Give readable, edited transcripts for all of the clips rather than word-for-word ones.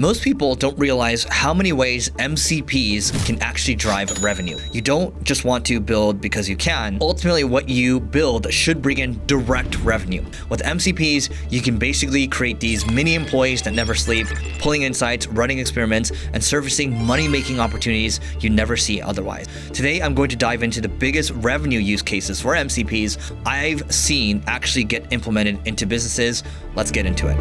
Most people don't realize how many ways MCPs can actually drive revenue. You don't just want to build because you can. Ultimately, what you build should bring in direct revenue. With MCPs, you can basically create these mini employees that never sleep, pulling insights, running experiments, and servicing money-making opportunities you never see otherwise. Today, I'm going to dive into the biggest revenue use cases for MCPs I've seen actually get implemented into businesses. Let's get into it.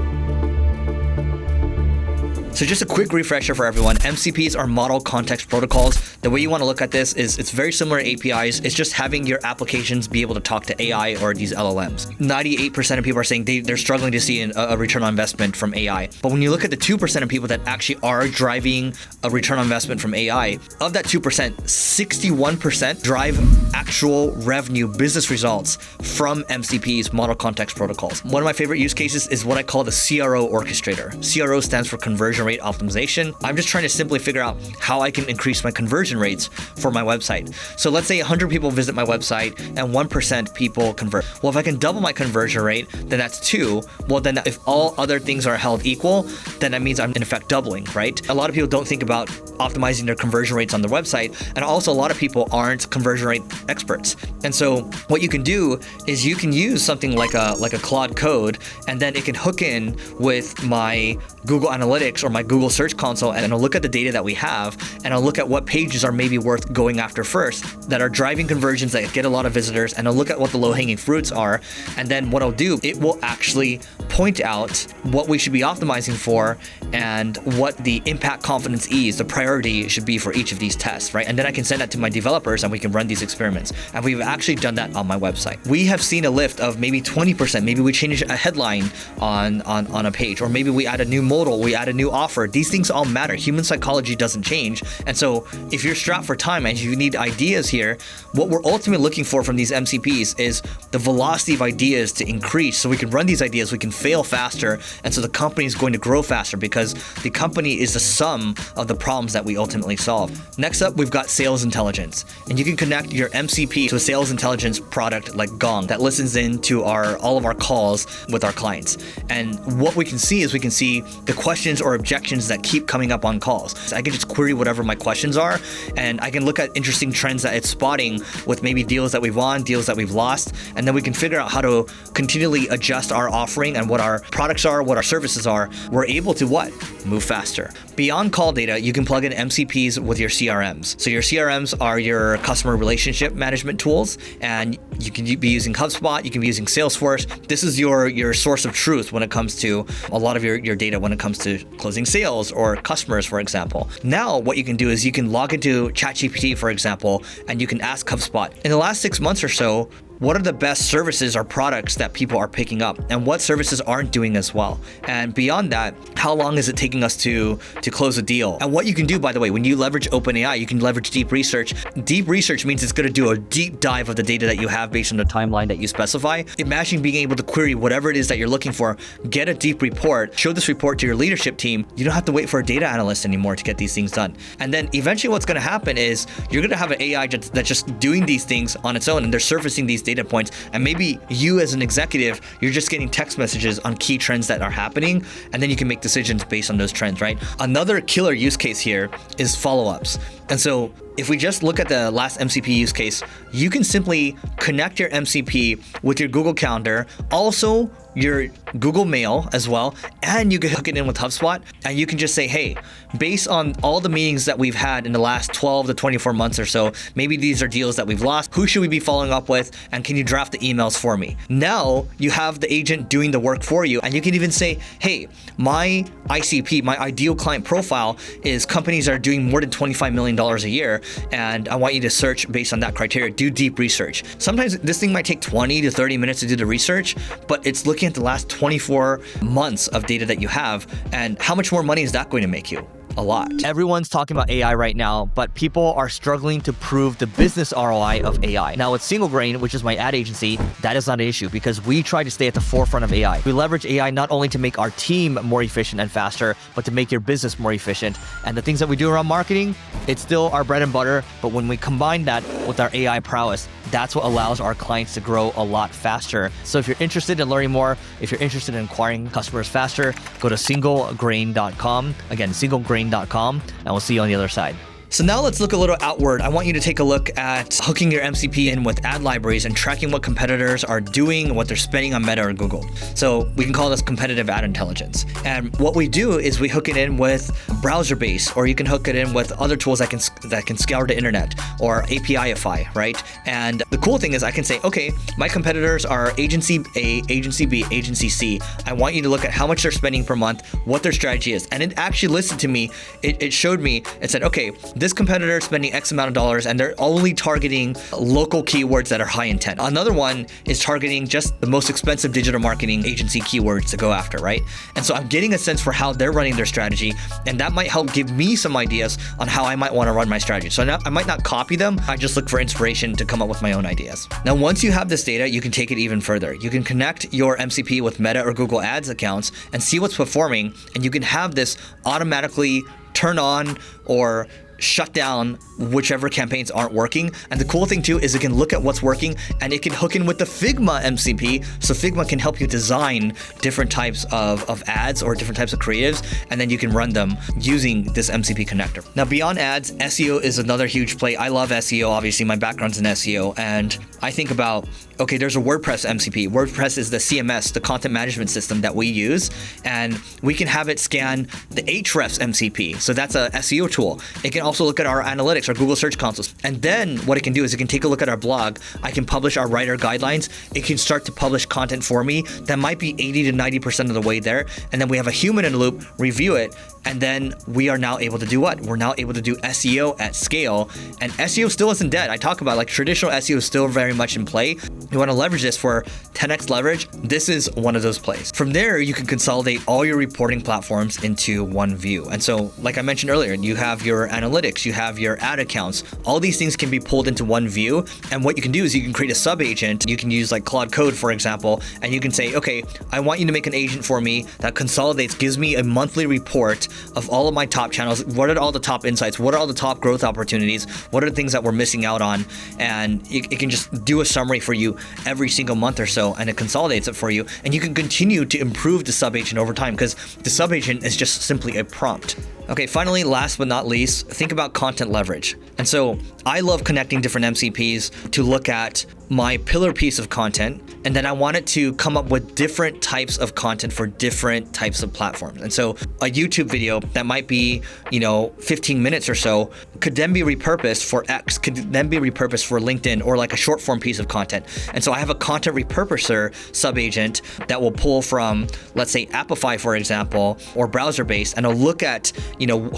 So just a quick refresher for everyone, MCPs are model context protocols. The way you want to look at this is it's very similar to APIs. It's just having your applications be able to talk to AI or these LLMs. 98% of people are saying they're struggling to see a return on investment from AI. But when you look at the 2% of people that actually are driving a return on investment from AI, of that 2%, 61% drive actual revenue business results from MCPs, model context protocols. One of my favorite use cases is what I call the CRO Orchestrator. CRO stands for conversion rate optimization. I'm just trying to simply figure out how I can increase my conversion rates for my website. So let's say 100 people visit my website and 1% people convert. Well, if I can double my conversion rate, then that's 2. Well, then if all other things are held equal, then that means I'm in effect doubling, right? A lot of people don't think about optimizing their conversion rates on their website. And also a lot of people aren't conversion rate experts. And so what you can do is you can use something like a Claude Code, and then it can hook in with my Google Analytics or my Google Search Console, and I'll look at the data that we have, and I'll look at what pages are maybe worth going after first that are driving conversions that get a lot of visitors, and I'll look at what the low-hanging fruits are, and then what I'll do, it will actually point out what we should be optimizing for and what the impact, confidence, ease, the priority should be for each of these tests, right? And then I can send that to my developers and we can run these experiments. And we've actually done that on my website. We have seen a lift of maybe 20%. Maybe we change a headline on a page, or maybe we add a new modal, we add a new offer. These things all matter. Human psychology doesn't change. And so if you're strapped for time and you need ideas here, what we're ultimately looking for from these MCPs is the velocity of ideas to increase so we can run these ideas, we can fail faster, and so the company is going to grow faster because the company is the sum of the problems that we ultimately solve. Next up, we've got sales intelligence. And you can connect your MCP to a sales intelligence product like Gong that listens in to all of our calls with our clients. And what we can see is we can see the questions or objections that keep coming up on calls. So I can just query whatever my questions are, and I can look at interesting trends that it's spotting with maybe deals that we've won, deals that we've lost, and then we can figure out how to continually adjust our offering and what our products are, what our services are. We're able to what? Move faster. Beyond call data, you can plug in MCPs with your CRMs. So your CRMs are your customer relationship management tools, and you can be using HubSpot, you can be using Salesforce. This is your source of truth when it comes to a lot of your data when it comes to closing sales or customers, for example. Now, what you can do is you can log into ChatGPT, for example, and you can ask HubSpot, in the last 6 months or so, what are the best services or products that people are picking up, and what services aren't doing as well? And beyond that, how long is it taking us to close a deal? And what you can do, by the way, when you leverage OpenAI, you can leverage deep research. Deep research means it's going to do a deep dive of the data that you have based on the timeline that you specify. Imagine being able to query whatever it is that you're looking for, get a deep report, show this report to your leadership team. You don't have to wait for a data analyst anymore to get these things done. And then eventually what's going to happen is you're going to have an AI that's just doing these things on its own, and they're surfacing these data points, and maybe you as an executive, you're just getting text messages on key trends that are happening, and then you can make decisions based on those trends, right? Another killer use case here is follow-ups. And so if we just look at the last MCP use case, you can simply connect your MCP with your Google Calendar, also your Google Mail as well, and you can hook it in with HubSpot, and you can just say, hey, based on all the meetings that we've had in the last 12 to 24 months or so, maybe these are deals that we've lost, who should we be following up with, and can you draft the emails for me? Now you have the agent doing the work for you, and you can even say, hey, my ICP, my ideal client profile is companies that are doing more than $25 million a year, and I want you to search based on that criteria. Do deep research. Sometimes this thing might take 20 to 30 minutes to do the research, but it's looking at the last 24 months of data that you have, and how much more money is that going to make you? a lot. Everyone's talking about AI right now, but people are struggling to prove the business ROI of AI. Now with Single Grain, which is my ad agency, that is not an issue because we try to stay at the forefront of AI. We leverage AI not only to make our team more efficient and faster, but to make your business more efficient. And the things that we do around marketing, it's still our bread and butter, but when we combine that with our AI prowess, that's what allows our clients to grow a lot faster. So if you're interested in learning more, if you're interested in acquiring customers faster, go to singlegrain.com. Again, singlegrain.com, and we'll see you on the other side. So now let's look a little outward. I want you to take a look at hooking your MCP in with ad libraries and tracking what competitors are doing, what they're spending on Meta or Google. So we can call this competitive ad intelligence. And what we do is we hook it in with browser-based, or you can hook it in with other tools that can scour the internet or APIify, right? And the cool thing is I can say, okay, my competitors are agency A, agency B, agency C. I want you to look at how much they're spending per month, what their strategy is. And it actually listened to me. It showed me, it said, okay, this competitor is spending X amount of dollars and they're only targeting local keywords that are high intent. Another one is targeting just the most expensive digital marketing agency keywords to go after, right? And so I'm getting a sense for how they're running their strategy, and that might help give me some ideas on how I might want to run my strategy. So I might not copy them, I just look for inspiration to come up with my own ideas. Now, once you have this data, you can take it even further. You can connect your MCP with Meta or Google Ads accounts and see what's performing, and you can have this automatically turn on or shut down whichever campaigns aren't working. And the cool thing too is it can look at what's working and it can hook in with the Figma MCP. So Figma can help you design different types of ads or different types of creatives, and then you can run them using this MCP connector. Now beyond ads, SEO is another huge play. I love SEO, obviously my background's in SEO, and I think about, okay, there's a WordPress MCP. WordPress is the CMS, the content management system that we use, and we can have it scan the Ahrefs MCP. So that's a SEO tool. It can also look at our analytics, our Google Search Consoles. And then what it can do is it can take a look at our blog. I can publish our writer guidelines. It can start to publish content for me that might be 80 to 90% of the way there. And then we have a human in the loop, review it, and then we are now able to do what? We're now able to do SEO at scale. And SEO still isn't dead. I talk about like traditional SEO is still very much in play. You want to leverage this for 10x leverage. This is one of those plays. From there, you can consolidate all your reporting platforms into one view. And so, like I mentioned earlier, you have your analytics, you have your ad accounts. All these things can be pulled into one view. And what you can do is you can create a sub agent. You can use like Claude Code, for example, and you can say, okay, I want you to make an agent for me that consolidates, gives me a monthly report of all of my top channels. What are all the top insights? What are all the top growth opportunities? What are the things that we're missing out on? And it can just do a summary for you every single month or so, and it consolidates it for you. And you can continue to improve the sub agent over time because the sub agent is just simply a prompt. Okay, finally, last but not least, think about content leverage. And so I love connecting different MCPs to look at my pillar piece of content, and then I want it to come up with different types of content for different types of platforms. And so a YouTube video that might be, 15 minutes or so could then be repurposed for X, could then be repurposed for LinkedIn, or like a short form piece of content. And so I have a content repurposer sub agent that will pull from, let's say, Appify, for example, or browser based, and I'll look at,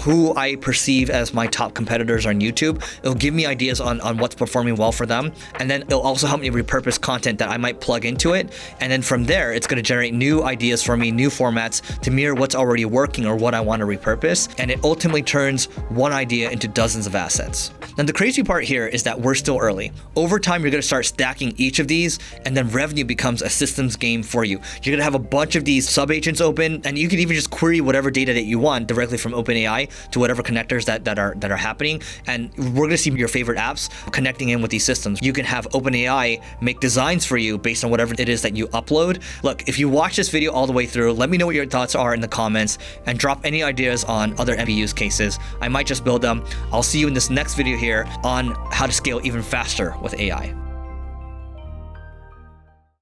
who I perceive as my top competitors on YouTube. It'll give me ideas on what's performing well for them. And then it'll also help me repurpose content that I might plug into it. And then from there, it's going to generate new ideas for me, new formats to mirror what's already working or what I want to repurpose. And it ultimately turns one idea into dozens of assets. And the crazy part here is that we're still early. Over time, you're going to start stacking each of these, and then revenue becomes a systems game for you. You're going to have a bunch of these sub agents open, and you can even just query whatever data that you want directly from OpenAI to whatever connectors that are happening. And we're going to see your favorite apps connecting in with these systems. You can have OpenAI make designs for you based on whatever it is that you upload. Look, if you watch this video all the way through, let me know what your thoughts are in the comments and drop any ideas on other MP use cases. I might just build them. I'll see you in this next video here on how to scale even faster with AI.